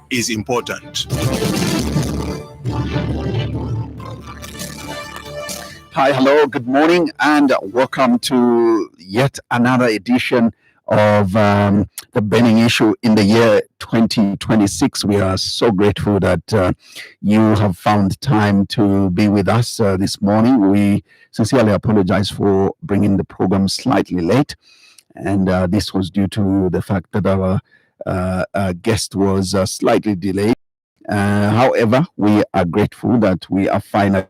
is important. Hi, hello, good morning, and welcome to yet another edition of the burning issue in the year 2026. We are so grateful that you have found time to be with us this morning. We sincerely apologize for bringing the program slightly late, and this was due to the fact that our guest was slightly delayed. However, we are grateful that we are finally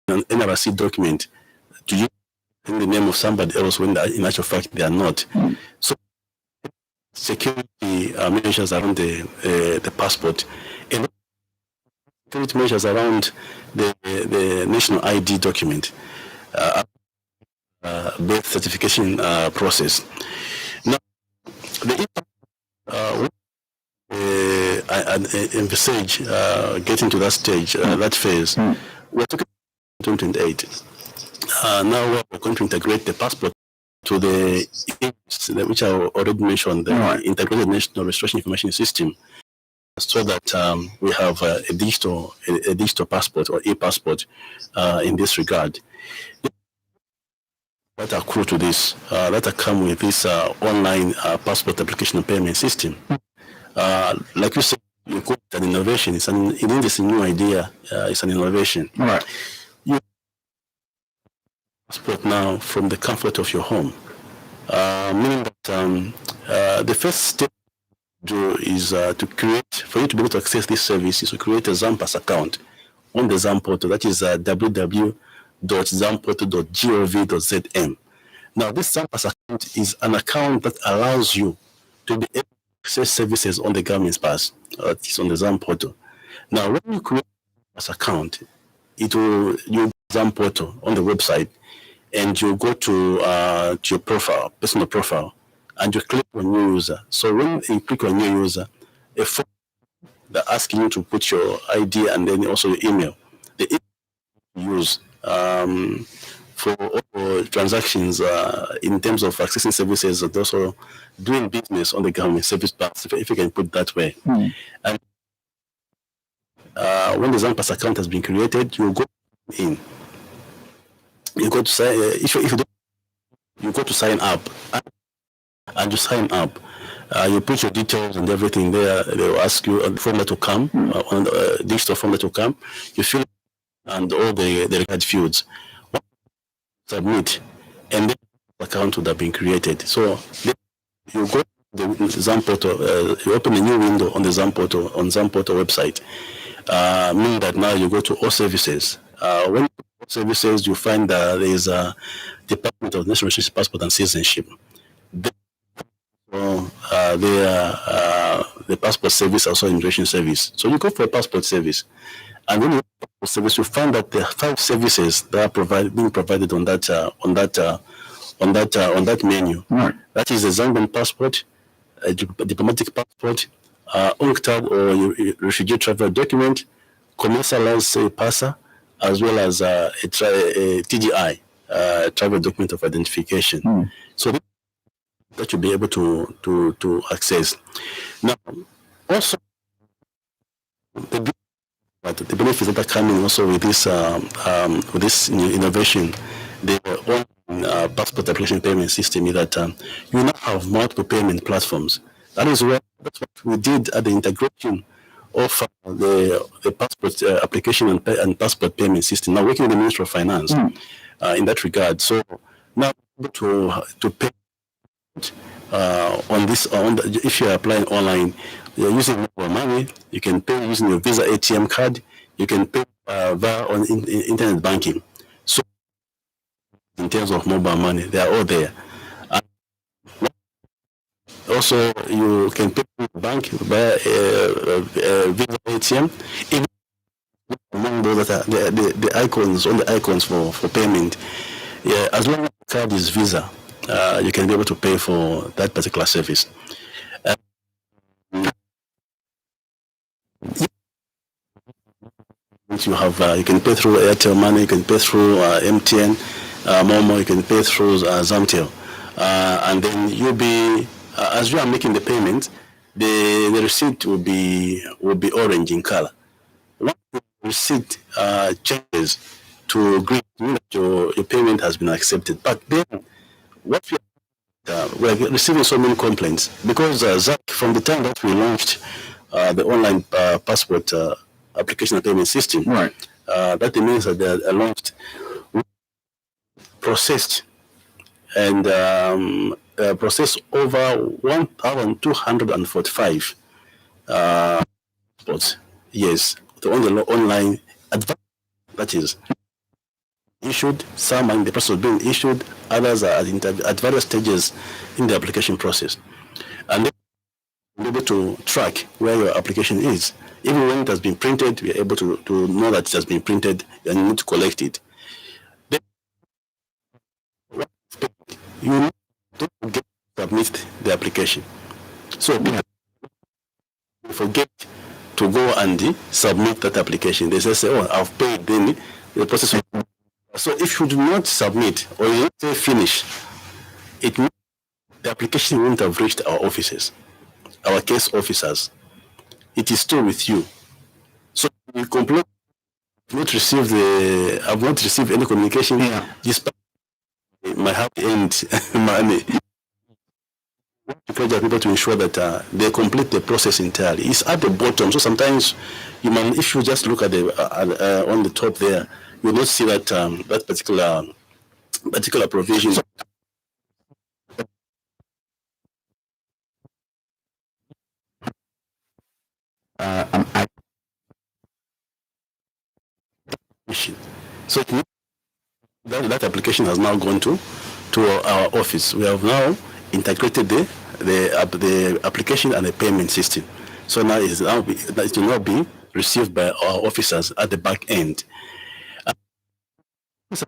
an NRC document to use in the name of somebody else when in actual fact they are not. So security measures around the passport, and security measures around the national ID document, birth certification process. Now, the envisage getting to that stage, that phase, we're talking 2028. Now we're going to integrate the passport to the which I already mentioned, the integrated national registration information system, so that we have a digital passport or e-passport in this regard. That accrue to this, that come with this online passport application and payment system. Like you said, you call it an innovation. It is a new idea. It's an innovation. All right. You passport now from the comfort of your home, meaning that the first step is to create, for you to be able to access this service, is to create a Zampas account on the ZAM portal. That is www.zamportal.gov.zm. Now, this Zampas account is an account that allows you to be able to access services on the government's pass. It's on the ZAM portal. Now, when you create this account, it will you ZAM portal on the website, and you go to your profile, personal profile, and you click on new user. So when you click on new user, a form that asking you to put your ID and then also your email. The email you use for all transactions in terms of accessing services and also doing business on the government service pass, if you can put it that way. And when the Zampas account has been created, you go in. You go to sign. If you don't, you go to sign up, and you sign up. You put your details and everything there. They will ask you on the form that will come, on the digital form that will come. You fill it and all the required fields. Submit, and then the account would have been created. So you go to the ZAM portal, you open a new window on the ZAM portal, on ZAM portal website. Meaning that now you go to all services. When you go to all services, you find that there is a Department of National Registration, Passport and Citizenship. The passport service, also immigration service. So you go for a passport service, and when you go for passport service, you find that there are 5 services that are being provided on that menu. Right. That is a Zambian passport, a diplomatic passport, UNCTAD or refugee travel document, commercial license PASA, as well as a TDI, travel document of identification. So that you'll be able to access. Now, also the benefits that are coming also with this new innovation, the passport application payment system, is that you now have multiple payment platforms. That's what we did at the integration of the passport application and passport payment system. Now working with the Ministry of Finance in that regard. So now to pay on this, if you're applying online, you're using mobile money, you can pay using your Visa ATM card, you can pay via on internet banking. So in terms of mobile money, they are all there. And also, you can pay with the bank via Visa ATM. Even among those that are the icons, all the icons for payment, yeah, as long as the card is Visa, you can be able to pay for that particular service. You have you can pay through Airtel Money, you can pay through MTN, Momo, you can pay through Zamtel, and then you'll be as you are making the payment, the receipt will be orange in color. Once the receipt changes to green, your payment has been accepted. But then what we're receiving so many complaints because Zach, from the time that we launched the online passport application and payment system, right? That means that they are launched, processed, and processed over 1,245 passports. Yes, the online advanced, that is. issued, some are in the process of being issued, others are at various stages in the application process. And then you're able to track where your application is. Even when it has been printed, we are able to know that it has been printed and you need to collect it. Then you need to submit the application. So forget to go and submit that application. They say, oh, I've paid, then the process will. So if you do not submit or you don't say finish, it means the application won't have reached our offices, our case officers. It is still with you. So you complain, I've not received any communication. Yeah. Despite my happy end money. Encourage people to ensure that they complete the process entirely. It's at the bottom, so sometimes if you just look at the on the top there, you will not see that that particular provision. So that application has now gone to our office. We have now integrated the application and the payment system. So now it will now be received by our officers at the back end.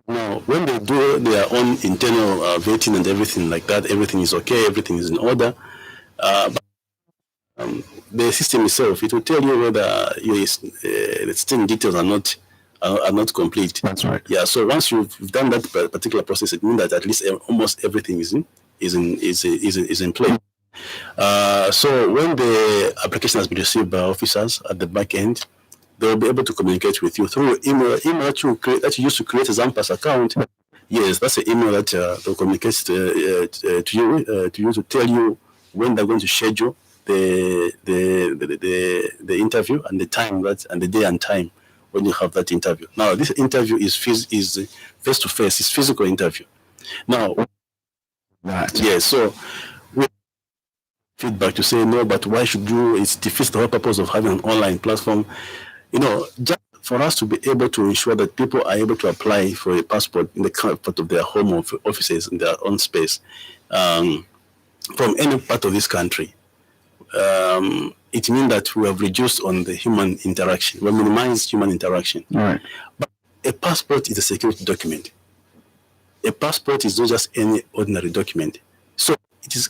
Now, when they do their own internal vetting and everything like that, everything is okay, everything is in order. But the system itself, it will tell you whether your listing details are not complete. That's right. Yeah. So once you've done that particular process, it means that at least almost everything is in place. So when the application has been received by officers at the back end, they will be able to communicate with you through email that you use to create a Zampass account. Yes, that's the email that they'll communicate to you to tell you when they're going to schedule the interview and the time and the day and time when you have that interview. Now, this interview is face to face, it's physical interview. Now, yes, so we feedback to say no, but why should you? It defeats the whole purpose of having an online platform. Just for us to be able to ensure that people are able to apply for a passport in the comfort of their home offices in their own space from any part of this country. It means that we have reduced on the human interaction. We minimized human interaction. All right. But a passport is a security document. A passport is not just any ordinary document. So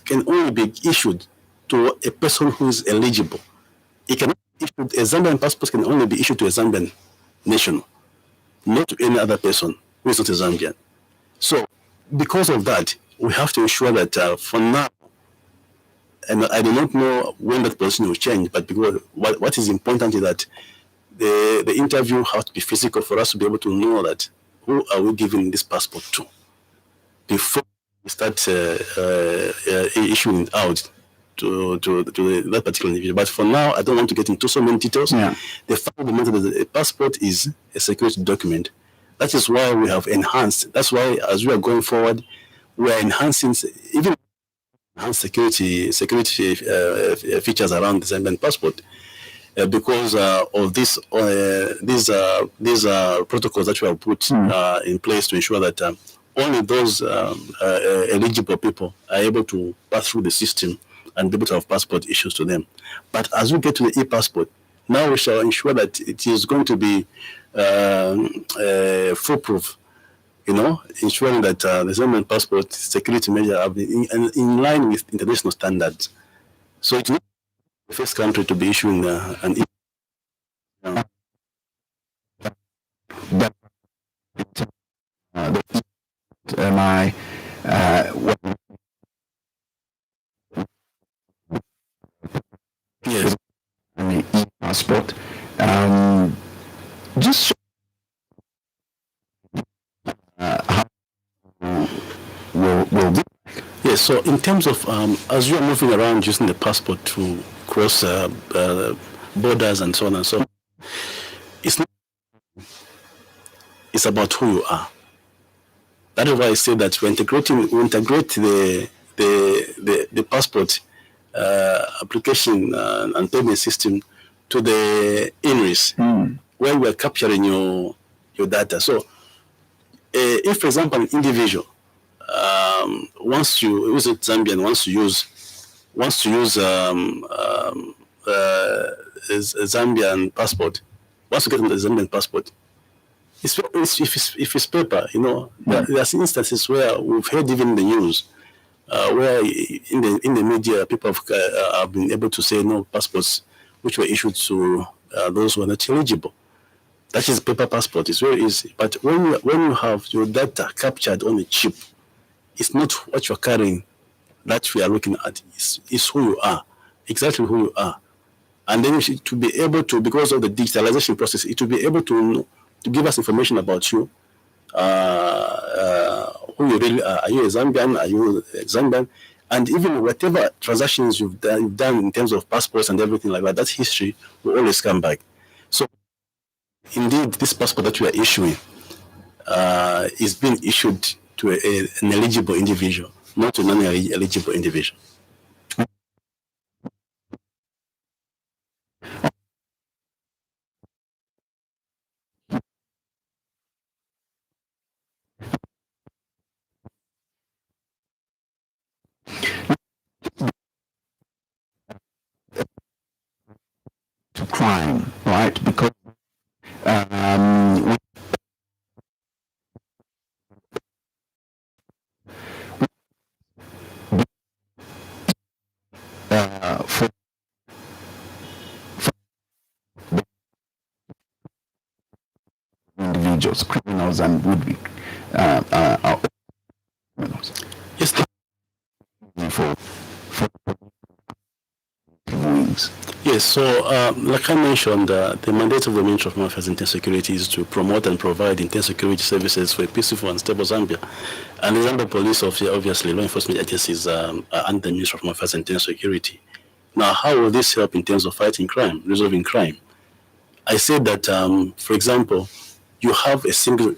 can only be issued to a person who is eligible. It cannot be issued, a Zambian passport can only be issued to a Zambian national, not to any other person who is not a Zambian. So because of that, we have to ensure that for now, and I do not know when that position will change, but because what is important is that the interview has to be physical for us to be able to know that who are we giving this passport to before we start issuing it out to that particular individual. But for now, I don't want to get into so many details. Yeah. The fact of the matter is that a passport is a security document. That is why we have enhanced. That's why as we are going forward, we are enhancing even enhanced security features around the Zambian passport because of these protocols that we have put in place to ensure that only those eligible people are able to pass through the system and be able to have passport issues to them. But as we get to the e-passport, now we shall ensure that it is going to be foolproof, ensuring that the Zambian passport security measures are in line with international standards. So it's not the first country to be issuing an yes. An e-passport. Just how will be. Yes, so in terms of as you are moving around using the passport to cross borders and so on and so on, it's about who you are. That is why I say that we integrate the passport application and payment system to the INRIS, where we are capturing your data. So if, for example, an individual wants to use a Zambian, wants to use a Zambian passport, wants to get a Zambian passport. If it's paper, there's instances where we've heard even in the news, where in the media people have been able to say no passports which were issued to those who are not eligible. That is paper passport. It's very easy. But when you have your data captured on a chip, it's not what you're carrying that we are looking at. It's who you are, exactly who you are. And then to be able to, because of the digitalization process, it will be able to give us information about you, who you really are. Are you a Zambian? Are you a Zambian? And even whatever transactions you've done in terms of passports and everything like that, that history will always come back. So indeed, this passport that we are issuing is being issued to an eligible individual, not to a non-eligible individual. To crime, right? Because um, for individuals, criminals, and would-be criminals. Yes. For viewings. Yes, so like I mentioned, the mandate of the Ministry of Home Affairs and Internal Security is to promote and provide internal security services for a peaceful and stable Zambia. And the Zambia Police, obviously, law enforcement agencies are under the Ministry of Home Affairs and Internal Security. Now, how will this help in terms of fighting crime, resolving crime? I said that, for example, you have a single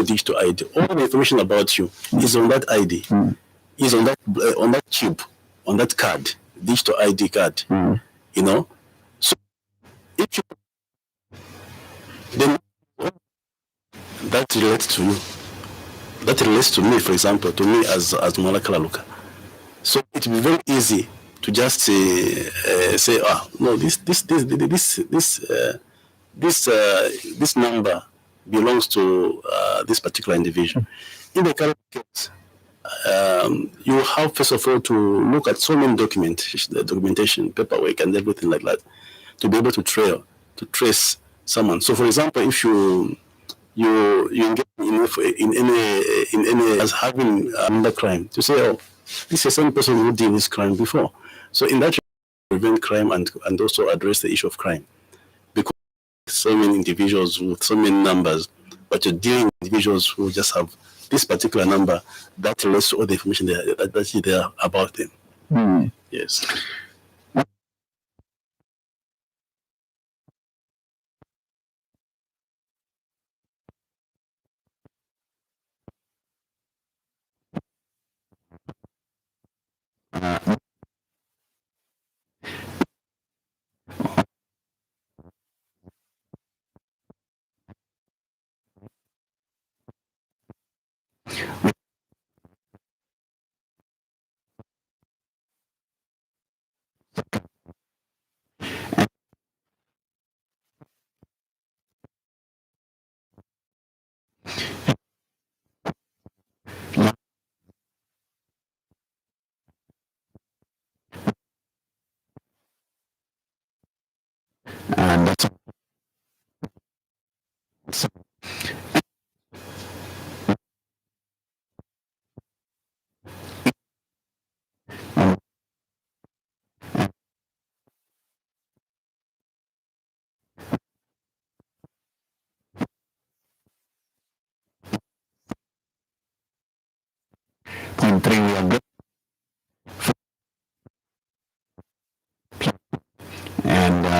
digital ID. All the information about you is on that ID, is on that chip, on that card, digital ID card. So if you then that relates to you, that relates to me, for example, to me as Mwala Kalaluka. So it will be very easy to just say, no, this number belongs to this particular individual. In the current case, you have first of all to look at so many documentation, paperwork, and everything like that, to be able to trace someone. So, for example, if you engage in any as having another crime, to say, oh, this is the same person who did this crime before. So, in that, prevent crime and also address the issue of crime, because so many individuals with so many numbers, but you're dealing with individuals who just have this particular number that relates to all the information that is there about them. Yes. And that's point three. We are good. And the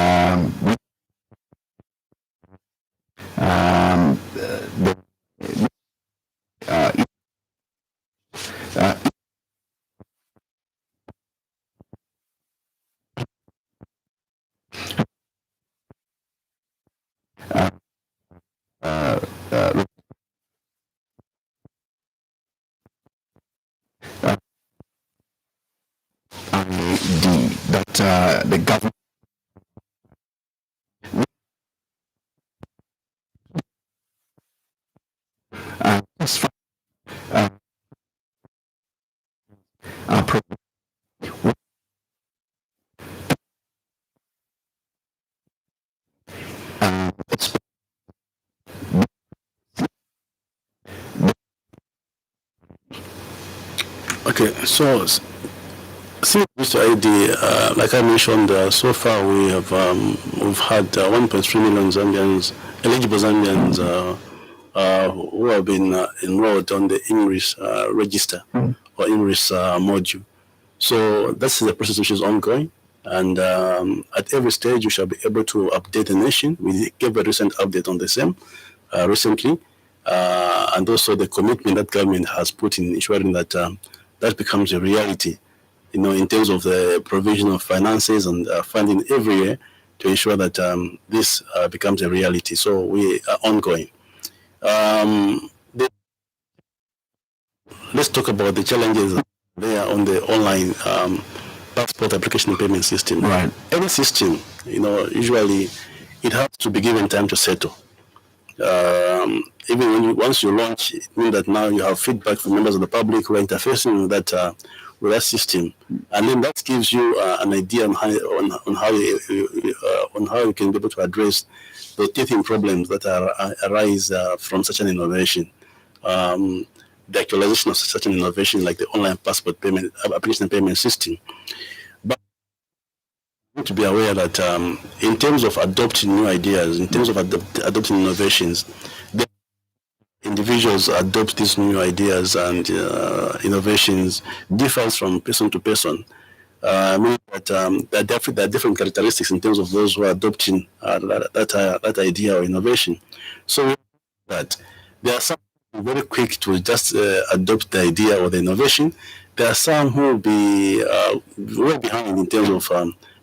Okay, so since this ID, like I mentioned, so far we've had 1.3 million Zambians, eligible Zambians, who have been enrolled on the English register or English module. So that's the process which is ongoing. And at every stage, you shall be able to update the nation. We gave a recent update on the same recently. And also the commitment that government has put in ensuring that that becomes a reality, in terms of the provision of finances and funding every year to ensure that this becomes a reality. So we are ongoing. Let's talk about the challenges there on the online passport application and payment system. Right. Any system, usually it has to be given time to settle. Even when once you launch, it means that now you have feedback from members of the public who are interfacing with that system, and then that gives you an idea on how you can be able to address the teething problems that arise from such an innovation. The actualization of such an innovation like the online passport payment application and payment system. But you need to be aware that in terms of adopting new ideas, in terms of adopting innovations, the individuals adopt these new ideas and innovations differs from person to person. Meaning that there are different characteristics in terms of those who are adopting that idea or innovation. So that there are some very quick to just adopt the idea or the innovation. There are some who will be way behind in terms of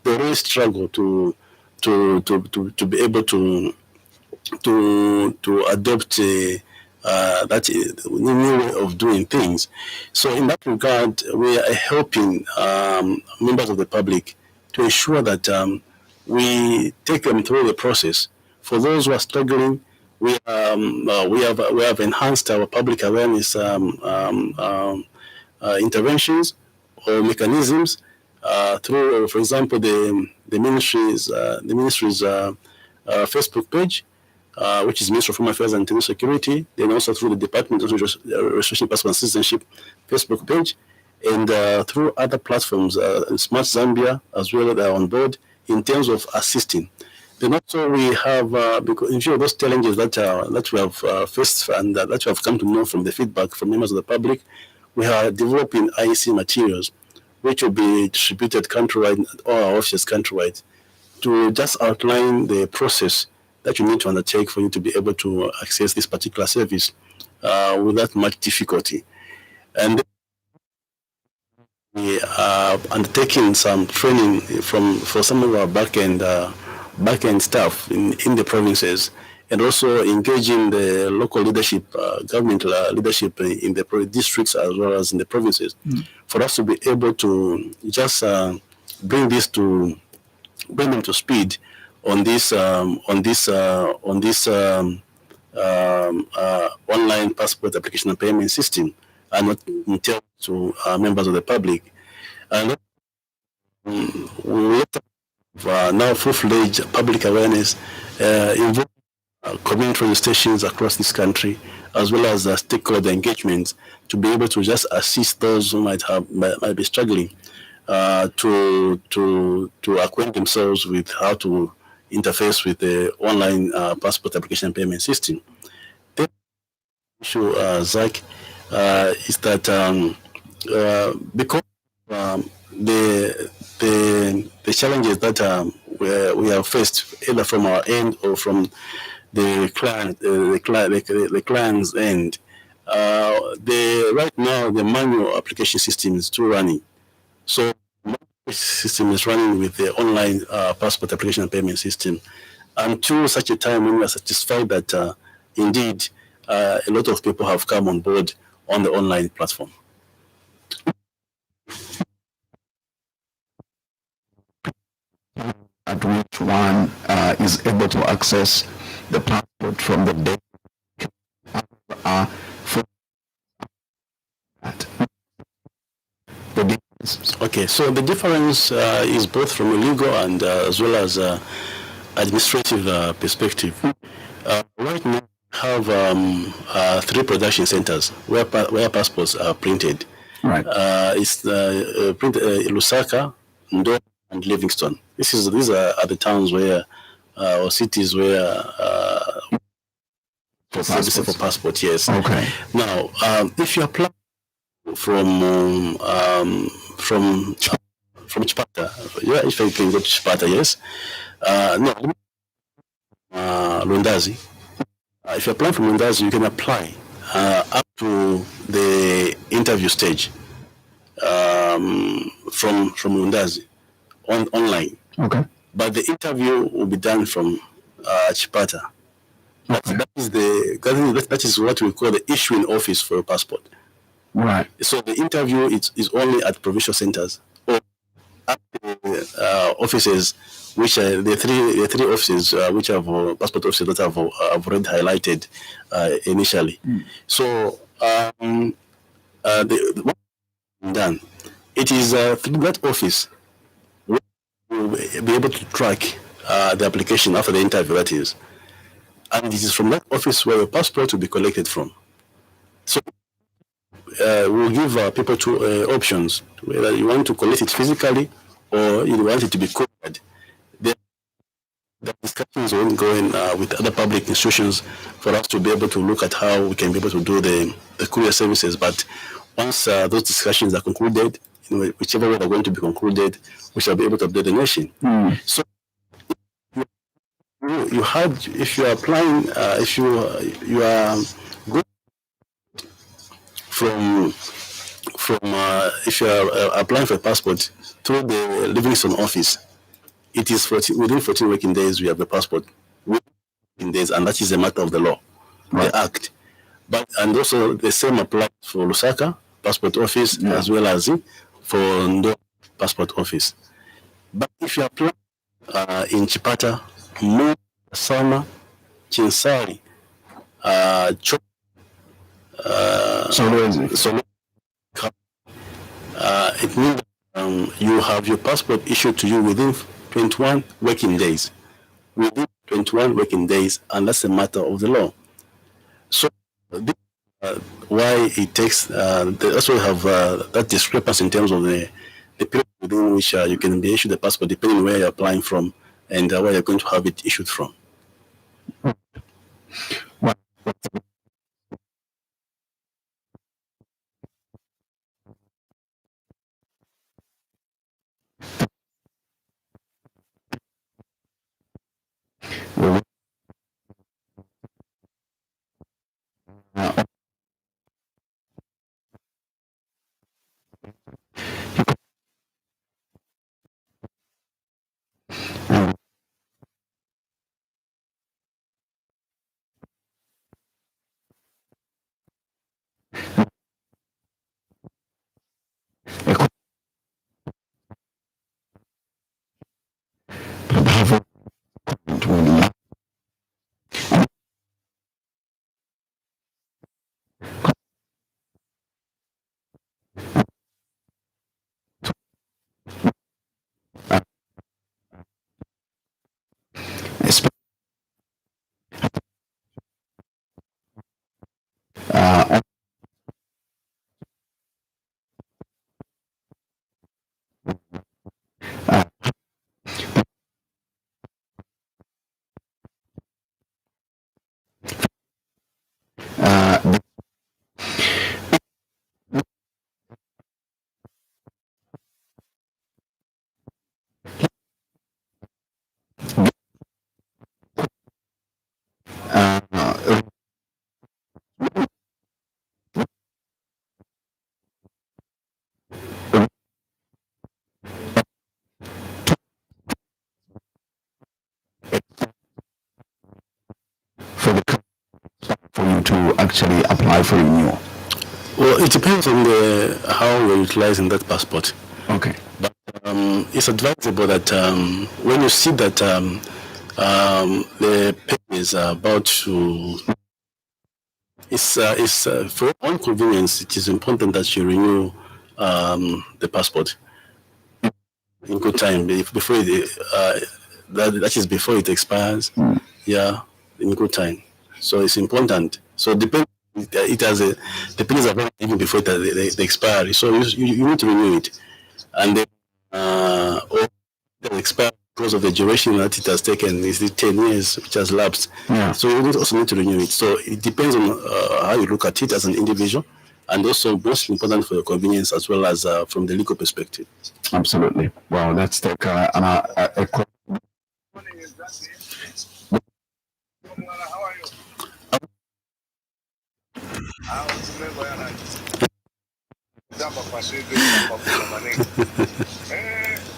they really struggle to be able to adopt that new way of doing things. So in that regard, we are helping members of the public to ensure that we take them through the process. For those who are struggling, we have enhanced our public awareness interventions or mechanisms through, for example, the ministry's Facebook page, which is Ministry of Home Affairs and Internal Security. Then also through the Department of Restriction Passport and Citizenship Facebook page, and through other platforms, Smart Zambia as well, that are on board in terms of assisting. Then also we have, because in view of those challenges that we have faced and that we have come to know from the feedback from members of the public, we are developing IEC materials, which will be distributed countrywide at all our offices countrywide, to just outline the process that you need to undertake for you to be able to access this particular service without much difficulty. And we are undertaking some training for some of our back-end staff in the provinces, and also engaging the local leadership, government leadership in the districts as well as in the provinces, for us to be able to just bring them to speed on this online passport application and payment system, and not tell to members of the public. And we have now full-fledged public awareness involving community radio stations across this country, as well as stakeholder engagements, to be able to just assist those who might be struggling to acquaint themselves with how to interface with the online passport application and payment system. The issue, Zach, is that because the challenges that we have faced, either from our end or from the client's end, right now the manual application system is still running. So the system is running with the online passport application and payment system until such a time when we are satisfied that indeed a lot of people have come on board on the online platform. At which one is able to access the passport from the day. Okay, so the difference is both from a legal and as well as administrative perspective, right now we have 3 production centers where passports are printed. Right. It's Lusaka, Ndo, and Livingston. These are the towns where or cities where services for passport. Yes. Okay. Now, if you apply from Chipata, yeah, if you can go to Chipata, yes. No, Lundazi. If you apply from Lundazi, you can apply up to the interview stage from Lundazi online. Okay. But the interview will be done from Chipata. Okay. That is what we call the issuing office for a passport. Right. So the interview is only at provincial centers or at the offices, which are the three offices which have passport offices that I've already highlighted initially. So the done. It is through that office we will be able to track the application after the interview, that is. And it is from that office where your passport will be collected from. So we'll give people 2 options, whether you want to collect it physically or you want it to be couried. The discussions are ongoing with other public institutions for us to be able to look at how we can be able to do the courier services. But once those discussions are concluded, whichever way they're going to be concluded, we shall be able to update the nation. So you had, if you are applying, if you are going from if you are applying for a passport through the Livingston office, it is within 14 working days we have the passport. Within 14 days, and that is a matter of the law, the act. But and also the same applies for Lusaka passport office as well as for Ndo passport office. But if you apply in Chipata, Mo, Sama, Chinsari, it means you have your passport issued to you within 21 working days. Within 21 working days, and that's a matter of the law. So, why it takes, that's why we have that discrepancy in terms of the period within which you can be issued the passport, depending on where you're applying from and where you're going to have it issued from. For you to actually apply for renewal? Well, it depends on how you're utilizing that passport. Okay. But it's advisable that when you see that the pen is about to, it's for your own convenience, it is important that you renew the passport in good time before that is before it expires. Yeah, in good time. So it's important. So it has the pennies are even before the expiry. So you need to renew it, and then or the expire because of the duration that it has taken is the 10 years which has lapsed. Yeah. So you also need to renew it. So it depends on how you look at it as an individual, and also most important for your convenience as well as from the legal perspective. Absolutely. Well, let's take a quick.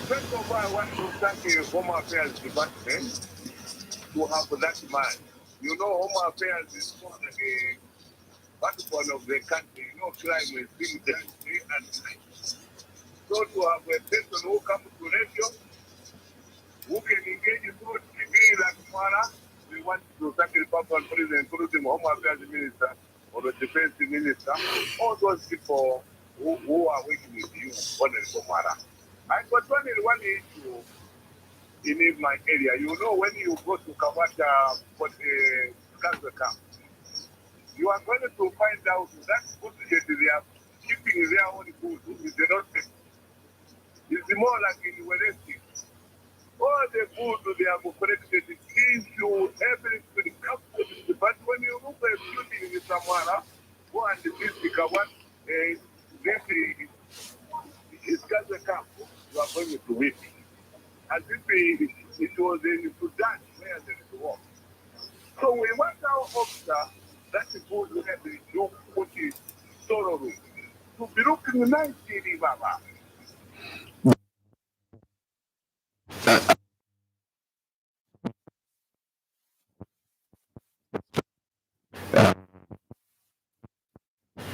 First of all, I want to thank the Home Affairs Department to have that man. You know, Home Affairs is one of the backbone of the country. You know, crime is being done day and night. So to have a person who comes to radio, who can engage through TV like Mwala, we want to thank the Papa President, including Home Affairs Minister or the Defense Minister, all those people who are working with you, Honorable Mwala. I got one issue in my area. You know, when you go to Kawata for the cancer camp, you are going to find out that food that they are keeping their own food is not. It's more like in Wednesday. All the food they have collected gives you everything. But when you look at shooting in Samara, go and visit Kawan, this is cancer camp. You are going to wait. As if it was in Sudan where there is war. So we want our officer that is good where they do put it sorrow to be looking nice in Baba.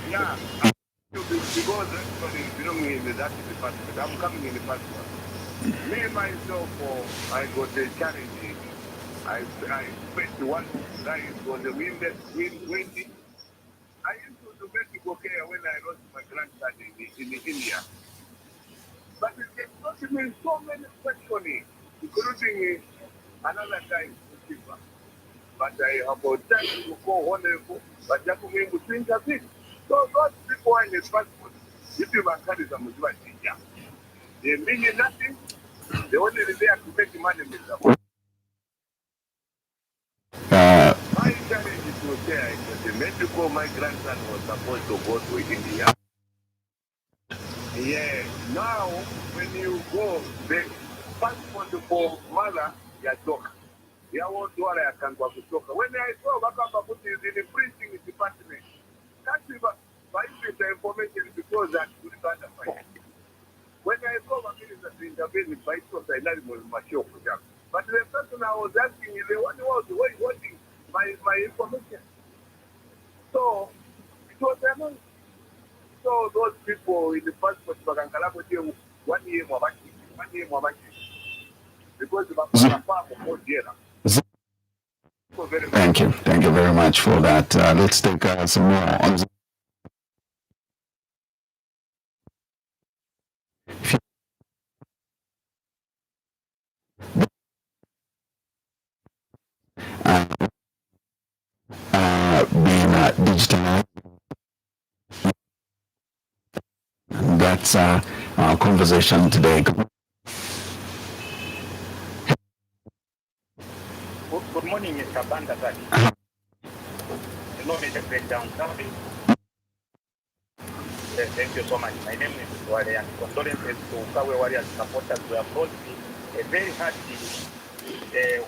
Yeah. Because everybody belonging in that department, I'm coming in the first one. Me myself, I got a challenge. I faced one guy on the windy. I used to make okay when I lost my grandson in India. But it taught me so many questions, including another guy in Cuba. But I have got time to go honorable, but I have to intervene. So those people are in the passport. If you can carry some of they mean nothing. They only there to make money with them. My challenge is to say the medical my grandson was supposed to go to India. Yeah, now when you go, the passport for mother, you talk. You want to I can go to talk. When I saw Bakaba put it in the printing department, can't see by the information because that we can't find. When I saw my minister to intervene, by it was I learned my show. But the person I was asking is the one who was wanting my information. So it was annoying. So those people in the passport, one year more because Thank you. Thank you very much for that. Let's take some more on. Being digitalized. That's our conversation today. Good morning, Mr. Banda. No major breakdown. Thank you so much. My name is Mwala, and condolences to Kawe Warriors supporters who have brought me a very hard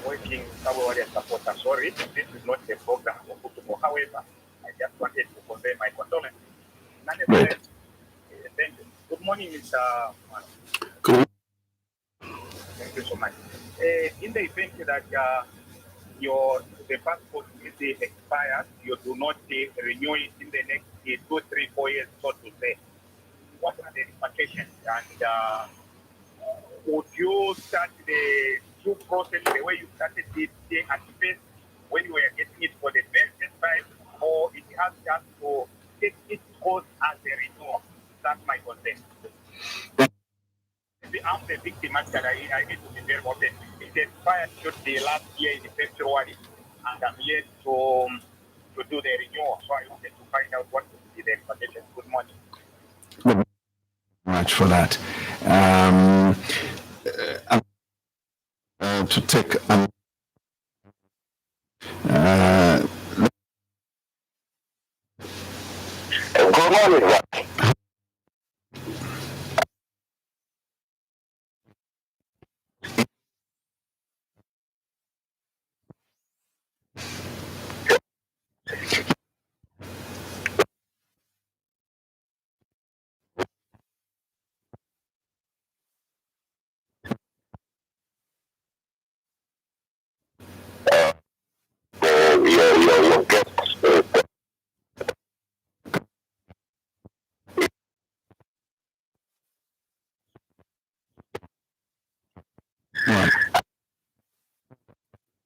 working Kawe Warriors supporter. Sorry, this is not a program for football. However, I just wanted to convey my condolences. Great. Thank you. Good morning, Mr. Good. Thank you so much. In the event that the passport is expired, you do not renew it in the next 2, 3, 4 years, so to say. What are the repercussions? And would you start the due process the way you started it at first when you were getting it for the very first time, or it has just to take its course as a renewal? That's my concern. I'm the victim, actually. I need to be very open with you. it expired the last year in February, and I'm yet to do the renewal. So I wanted to find out what would be the recommendation. Good morning. Good much for that. To take good morning, Zach. Your guests.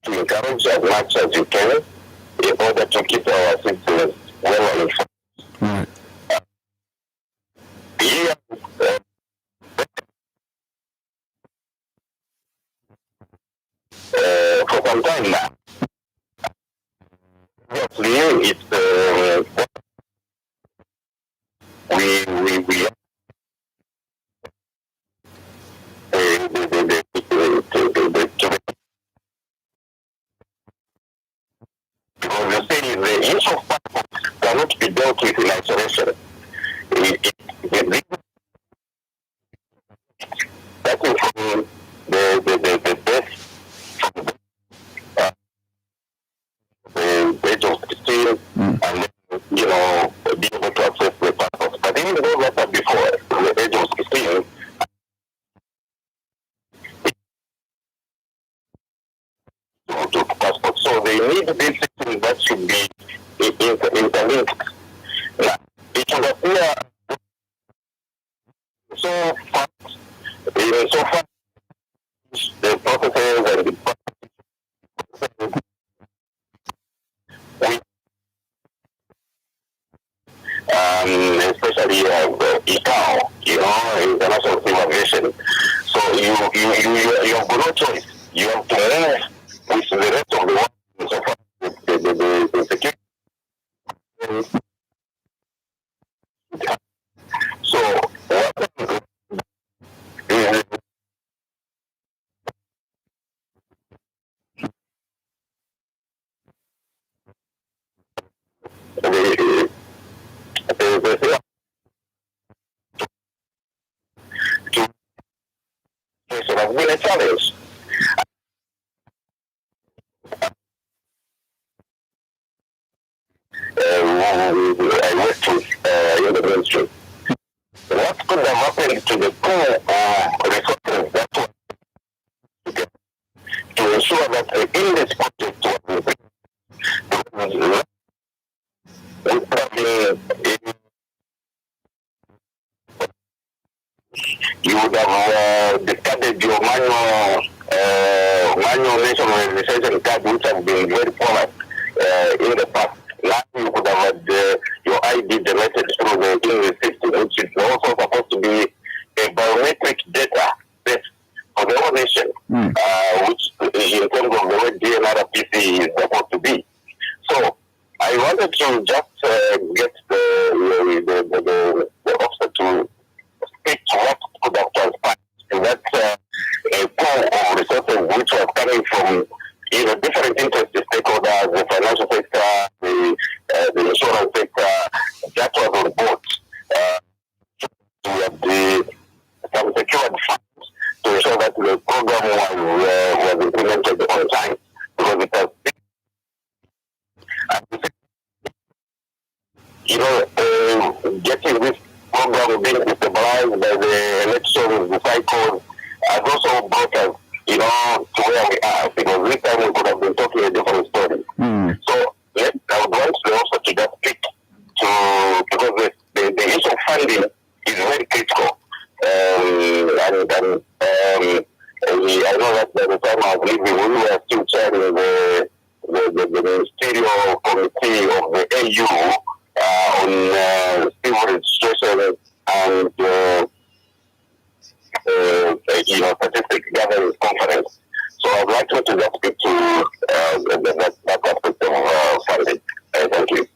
To encourage as much as you can in order to keep our citizens well informed. right. Yeah, for some time now. Obviously, it's we because you say the use of passports cannot be dealt with in isolation. That is from the best the age of 16 and then, be able to access the passports. But even those that are before the age of 16, to passport. So they need this system that should be interlinked. Now, it will appear so fast, so fast the processes and the especially ICAO, International Civil Aviation. So you have no choice. You have to move with the rest of the world so far the security. So what is has been a challenge. I worked with in the ministry. What could have happened to the pool of resources that was to ensure that in this project was we probably you would have discarded your manual national registration card, which has been very common in the past. Now you could have had your ID generated through the English system, which is also supposed to be a biometric data set for the whole nation, which in terms of the way DNRPC is supposed to be. So I wanted to just get the officer to speak to what could have transpired. And that's a pool of resources which was coming from different interest stakeholders, the financial sector, the insurance sector, that was on board. We have some secured funds to ensure that the program was implemented on time, because it has getting this program being destabilized by the election cycles has also brought us, to where we are, because this time we could have been talking a different story. So I would want to also to just speak to, because the issue of funding is very critical. I know that by the time I was leaving, we were still chairing the ministerial committee of the AU on civil registration and statistic gathering conference. So would like to just speak to that aspect of funding. Thank you.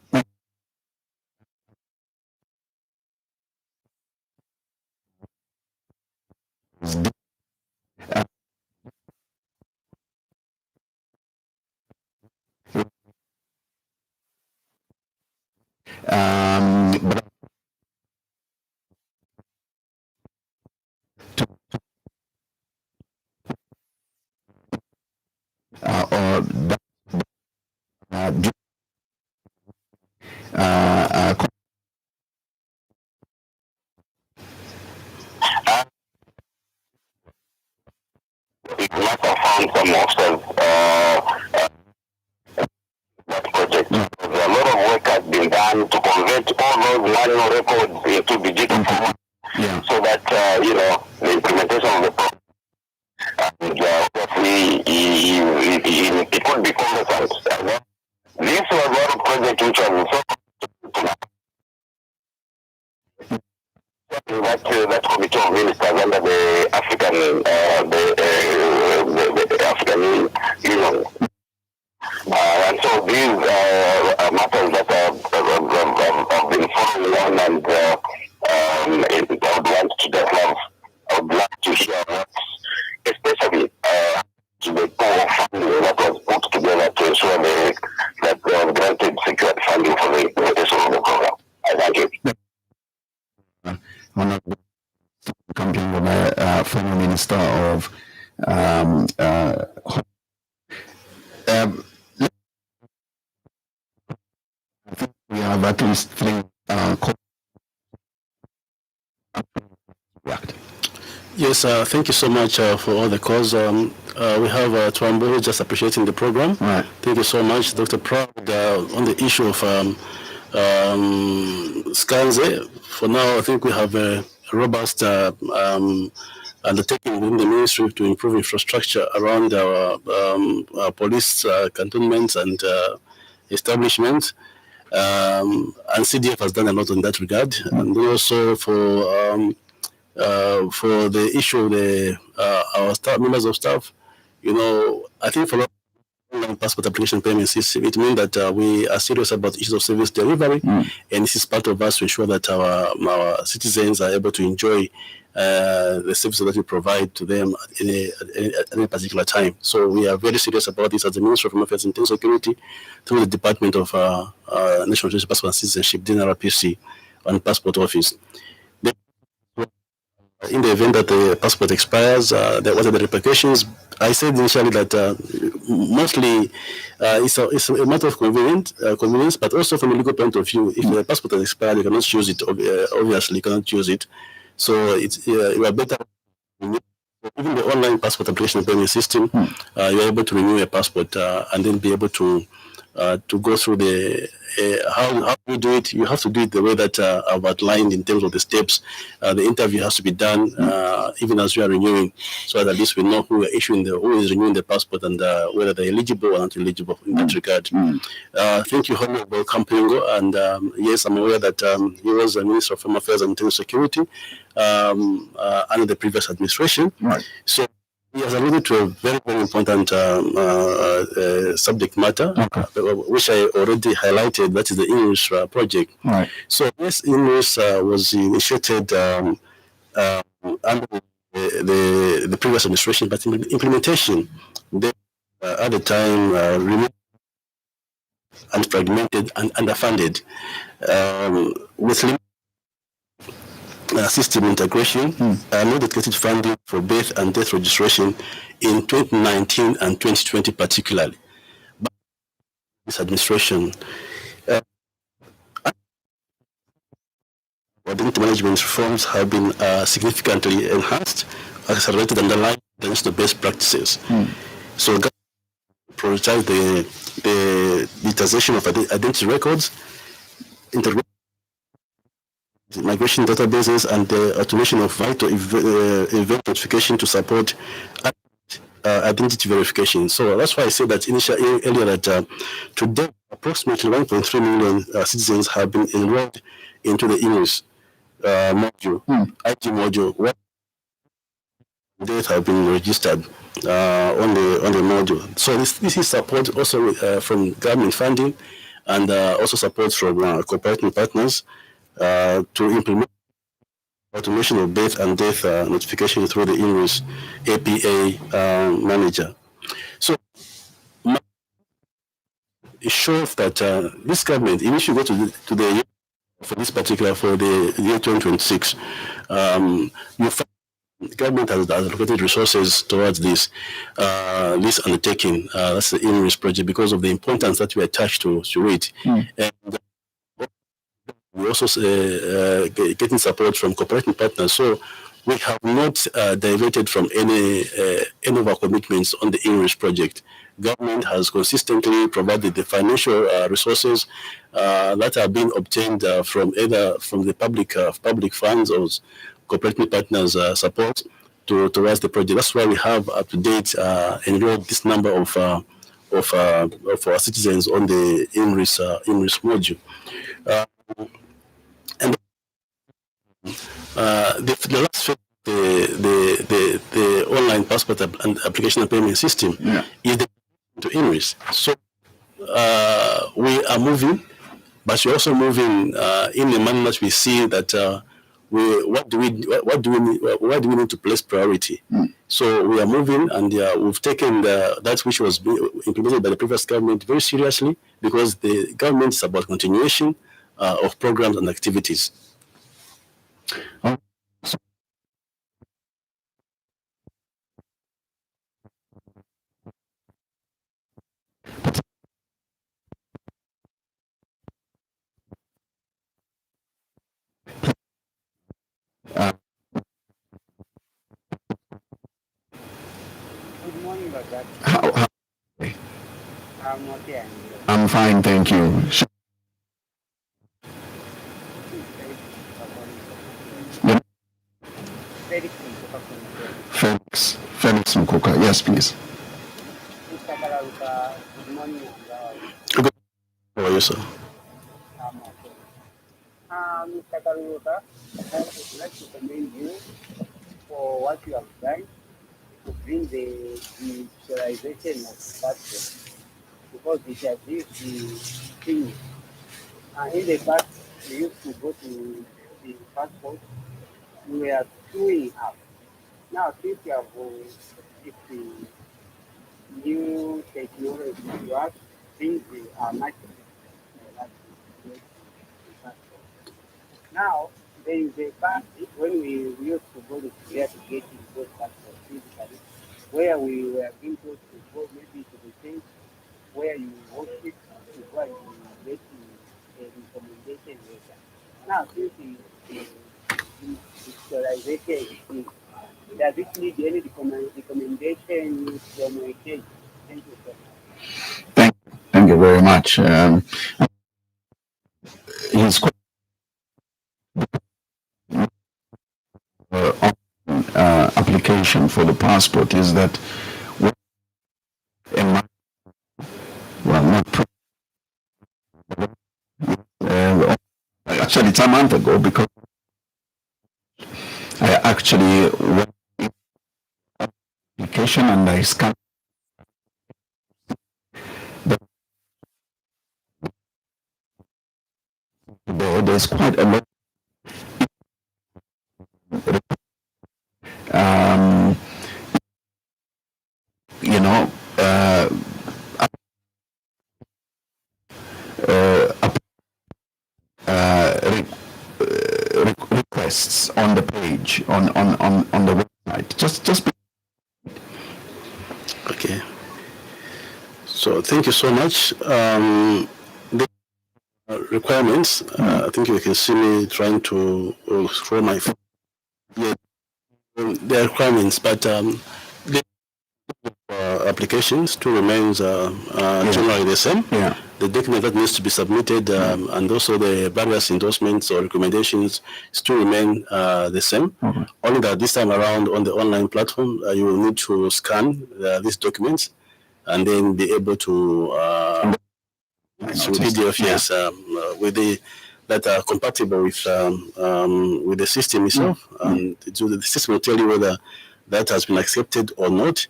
But or that We must have found some officers that project. A lot of work has been done to convert all those manual records into digital format, so that the implementation of the program and obviously it could be cumbersome. This was one project which was so that committee of ministers under the African the African Union. And so these matters that have been following on, and I would want to just I would like to hear what, especially the pool of funding that was put together to ensure that they have granted secured funding for the implementation of the program. I thank you. Honorable Campaign former Minister of we have at least three Yes, thank you so much for all the calls. We have Twambo just appreciating the program. Right. Thank you so much, Dr. Proud, on the issue of Skanze. For now, I think we have a robust undertaking within the ministry to improve infrastructure around our police cantonments and establishments. And CDF has done a lot in that regard. And also for the issue of our staff, members of staff, I think for online passport application payment system, it means that we are serious about issues of service delivery, and this is part of us to ensure that our citizens are able to enjoy the services that we provide to them at any particular time. So we are very serious about this as the Ministry of Home Affairs and Internal Security, through the Department of National Justice, Passport and Citizenship, DNRPC, and Passport Office. In the event that the passport expires, what are the repercussions? I said initially that mostly it's a matter of convenience, but also from a legal point of view, if the passport has expired, you cannot use it. Obviously, you cannot use it. So you are better. Even the online passport application payment system, you are able to renew a passport and then be able to go through the how you do it. You have to do it the way that I've outlined in terms of the steps. The interview has to be done even as we are renewing, so that at least we know who is renewing the passport and whether they're eligible or not eligible in that regard. Thank you, Honorable Kampengo, and yes, I'm aware that he was a Minister of Home Affairs and Internal Security under the previous administration. Right. So he has alluded to a very, very important subject matter, which I already highlighted. That is the English project. Right. So this English was initiated under the previous administration, but in implementation, they, at the time, removed and fragmented and underfunded with limited system integration, no dedicated funding for birth and death registration in 2019 and 2020 particularly. But this administration, identity management reforms have been significantly enhanced, accelerated, and aligned against the best practices. So prioritize the digitization of identity records, integration migration databases, and the automation of vital event notification to support identity verification. So that's why I said that earlier that today approximately 1.3 million citizens have been enrolled into the English module, IG module, where they have been registered. on the module. So this is support also from government funding, and also support from cooperating partners to implement automation of birth and death notification through the INRIS APA manager. So it shows that this government, if you go to the year for this particular, for the year 2026, you find the government has allocated resources towards this undertaking. That's the INRIS project, because of the importance that we attach to it. And we also getting support from cooperating partners. So we have not diverted from any of our commitments on the INRIS project. Government has consistently provided the financial resources that are being obtained from either from the public funds or cooperative partners support towards the project. That's why we have up to date enrolled this number of our citizens on the INRIS module. And the last phase, the online passport and application and payment system is the to INRIS. So we are moving, but we're also moving in a manner that we see that why do we need to place priority? So we are moving, and we've taken that which was implemented by the previous government very seriously, because the government is about continuation of programs and activities. Good morning, Dr. How I'm okay. I'm fine, thank you. Felix Mkuka, yes, please. Mr. Kalaluka, good morning. How are you, sir? I'm okay. Mr. Kalaluka, I would like to commend you for what you have done to bring the digitalization of passport, because it has used the thing. In the past, we used to go to the passport, we were queuing up. Now, since you have the new technology, you have things are much now. There is a part when we used to go to there to get those passports physically, where we were being told to go maybe to the things where you worship to go and get the recommendation later. Now, since the digitalization, does it need any recommendation from a case? Thank you so much. Thank you very much. His application for the passport is that actually it's a month ago, because I actually went application and I scanned. There's quite a lot. Requests on the page on the website. Just. Okay. So thank you so much. The requirements. I think you can see me trying to scroll my phone. Yeah, the requirements, but the applications still remains generally the same. Yeah. The document that needs to be submitted and also the various endorsements or recommendations still remain the same. Okay. Only that this time around on the online platform, you will need to scan these documents and then be able to PDF, yes, with that are compatible with the system itself, and the system will tell you whether that has been accepted or not.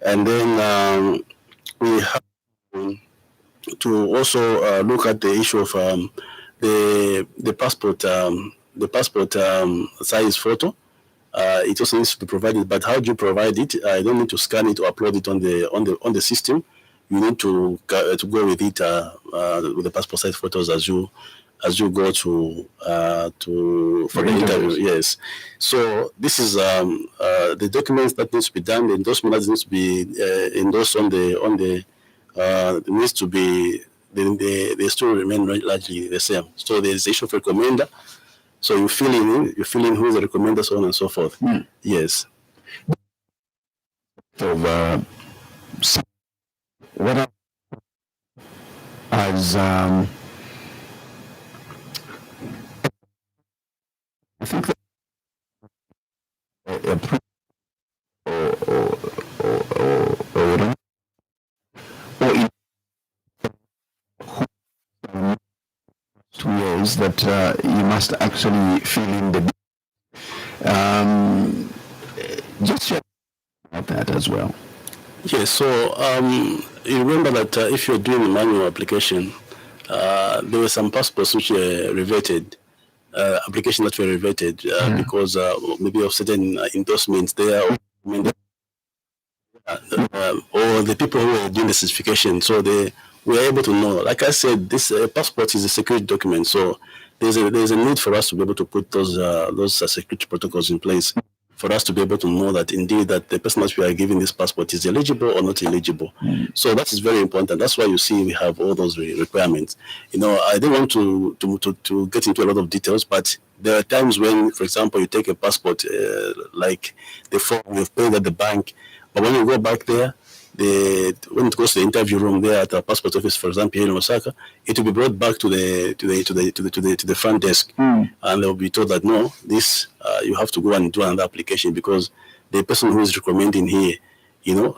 And then we have to also look at the issue of the passport size photo. It also needs to be provided, but how do you provide it? I don't need to scan it or upload it on the system. You need to go with it with the passport size photos as you go to for the interview. Yes. So this is the documents that needs to be done. The endorsement that needs to be endorsed on the needs to be they still remain largely the same. So there's the issue of recommender. So you fill in who is the recommender, so on and so forth. Yes. So what as I think that ways that you must actually fill in the just share about that as well. Yes, so you remember that if you're doing a manual application, there were some passports which were reverted, applications that were reverted because maybe of certain endorsements there, or the people who were doing the certification. So they were able to know. Like I said, this passport is a security document, so there's a need for us to be able to put those security protocols in place for us to be able to know that indeed that the person that we are giving this passport is eligible or not eligible. So that is very important. That's why you see we have all those requirements. I don't want to get into a lot of details, but there are times when, for example, you take a passport like the form you've paid at the bank, but when you go back there, when it goes to the interview room there at the passport office, for example, here in Osaka, it will be brought back to the front desk, and they'll be told that no, this you have to go and do another application because the person who is recommending here,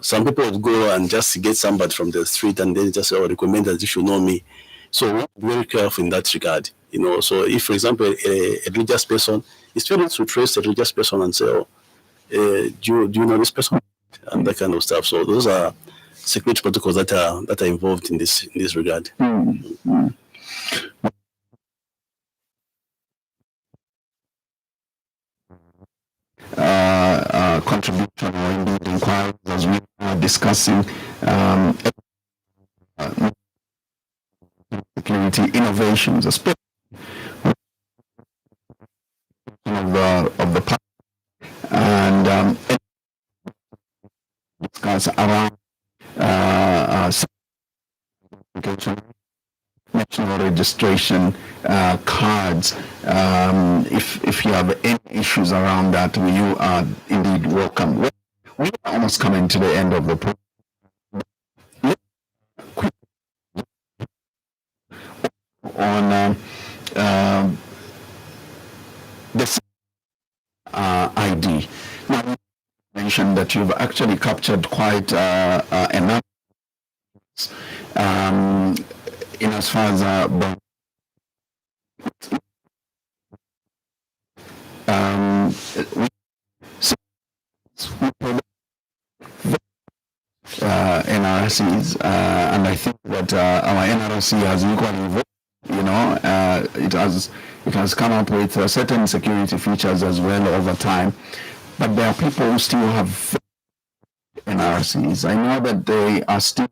some people would go and just get somebody from the street and then just recommend that you should know me. So we're very careful in that regard. So if, for example, a religious person, it's very to trace a religious person and say, oh, do you know this person? And that kind of stuff. So those are security protocols that are involved in this regard. Contribution or indeed inquiries as we are discussing security innovations, especially of the and discuss around national registration cards. If you have any issues around that, you are indeed welcome. We are almost coming to the end of the program. On the ID. Now, you mentioned that you've actually captured quite enough in as far as NRCs, and I think that our NRC has equally evolved. It has come up with certain security features as well over time, but there are people who still have NRCs. I know that they are still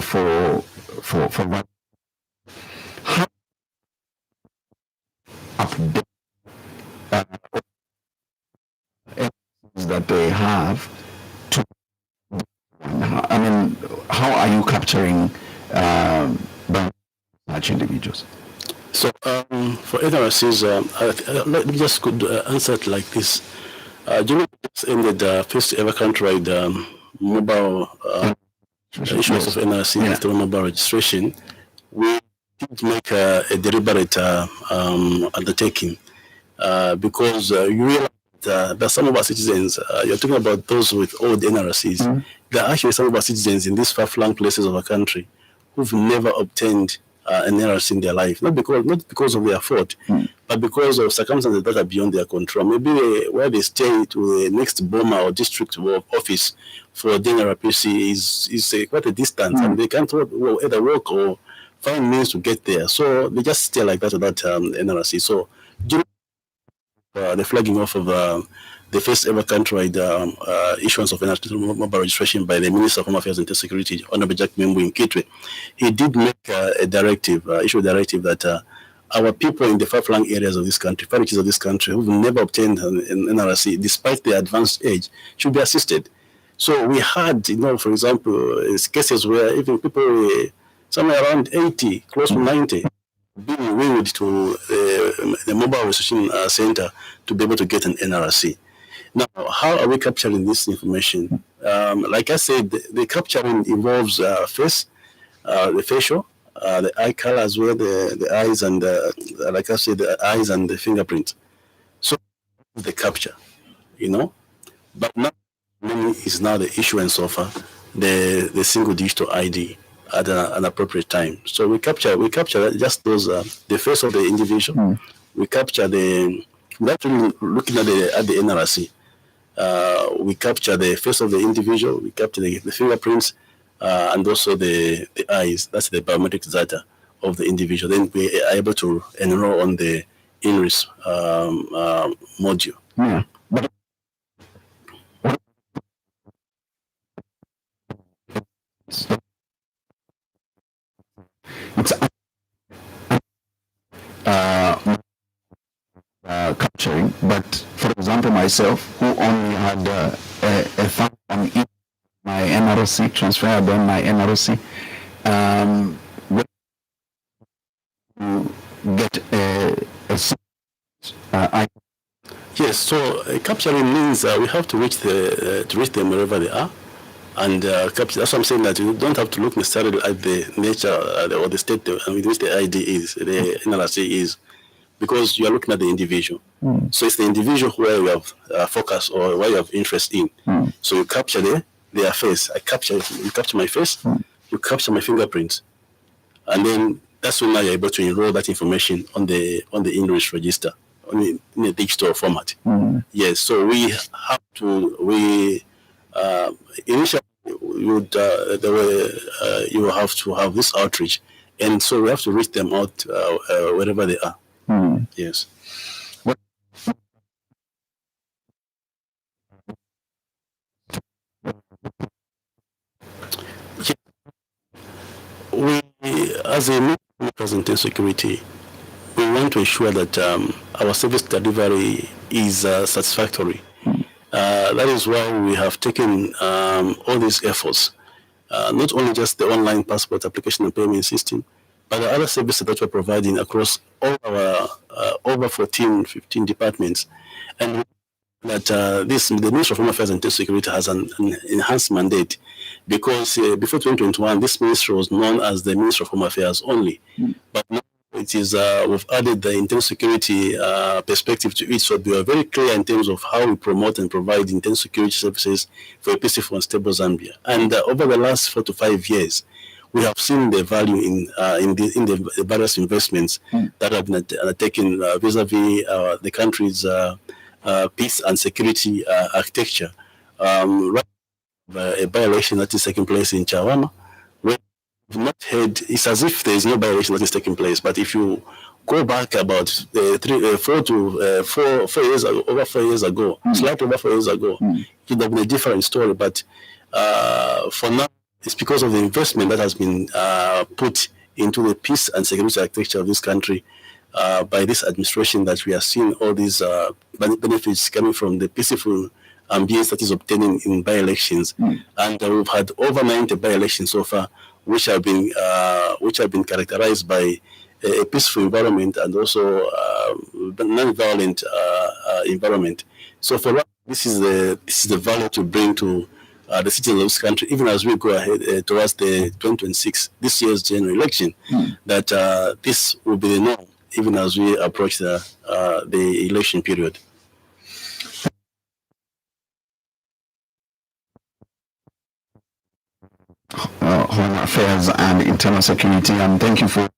for what update that they have to. I mean, how are you capturing such individuals? So for NRCs, let me just could answer it like this. During the first ever countrywide mobile issuance of NRC through mobile registration, we did make a deliberate undertaking because you realize that some of our citizens, you're talking about those with old NRCs, there are actually some of our citizens in these far-flung places of our country who've never obtained an NRC in their life, not because of their fault, but because of circumstances that are beyond their control. Maybe where they stay to the next Boma or district office for the NRPC is quite a distance, and they can't either walk or find means to get there. So they just stay like that at that NRC. So during the flagging off of the first ever countrywide issuance of NRC mobile registration by the Minister of Home Affairs and Internal Security, Honorable Jack Membu in Kitwe, he did make a directive, issue a directive that our people in the far-flung areas of this country, far reaches of this country, who've never obtained an NRC, despite their advanced age, should be assisted. So we had, for example, cases where even people were somewhere around 80, close to 90, being wheeled to the mobile registration center to be able to get an NRC. Now, how are we capturing this information? Like I said, the capturing involves face, the facial, the eye color as well, the eyes, and like I said, the eyes and the fingerprint. So the capture, But now is now the issuance of the single digital ID at an appropriate time. So we capture just those the face of the individual. We capture we're actually looking at the NRC. We capture the face of the individual. We capture the fingerprints and also the eyes. That's the biometric data of the individual. Then we are able to enroll on the INRIS module. Yeah. But it's capturing, but for example, myself, who only had a thumb on my NRC, transferred on my NRC, get Yes, so capturing means we have to reach them wherever they are, and capture. That's what I'm saying, that you don't have to look necessarily at the nature or the state in which the ID is, the NRC is, because you are looking at the individual. So it's the individual where you have focus or where you have interest in. So you capture their face. You capture my face. You capture my fingerprints, and then that's when now you're able to enroll that information on the English register in a digital format. Yes, so we have to initially you will have to have this outreach, and so we have to reach them out wherever they are. Yes. We, as a Ministry of Security, we want to ensure that our service delivery is satisfactory. That is why we have taken all these efforts, not only just the online passport application and payment system, but the other services that we're providing across all our over 14, 15 departments. And that the Ministry of Home Affairs and Internal Security has an enhanced mandate, because before 2021, this ministry was known as the Ministry of Home Affairs only. But now it is, we've added the internal security perspective to it, so we are very clear in terms of how we promote and provide internal security services for a peaceful and stable Zambia. And over the last 4 to 5 years, we have seen the value in the various investments that have been taken vis-a-vis the country's peace and security architecture. A by-election that is taking place in Chawama, where we've not heard, it's as if there is no by-election that is taking place. But if you go back about 4 years ago, over 4 years ago, slightly over 4 years ago, it would have been a different story. But for now, it's because of the investment that has been put into the peace and security architecture of this country by this administration that we are seeing all these benefits coming from the peaceful ambience that is obtaining in by-elections. And we've had over 90 by-elections so far, which have been characterized by a peaceful environment and also non-violent environment. So for us, this is the value to bring to the citizens of this country, even as we go ahead towards the 2026, this year's general election, that this will be the norm, even as we approach the election period. Home Affairs and Internal Security, and thank you for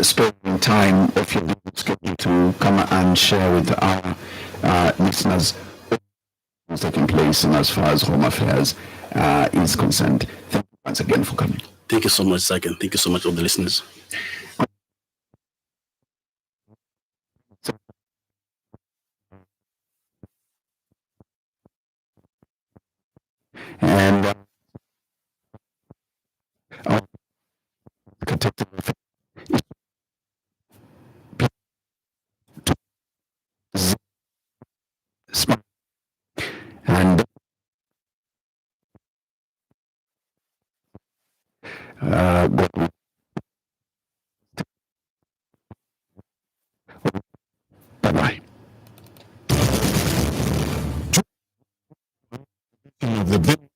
sparing time of your busy schedule to come and share with our listeners what's taking place and as far as Home Affairs is concerned. Thank you once again for coming. Thank you so much, Zach, and thank you so much, all the listeners. And protective and what we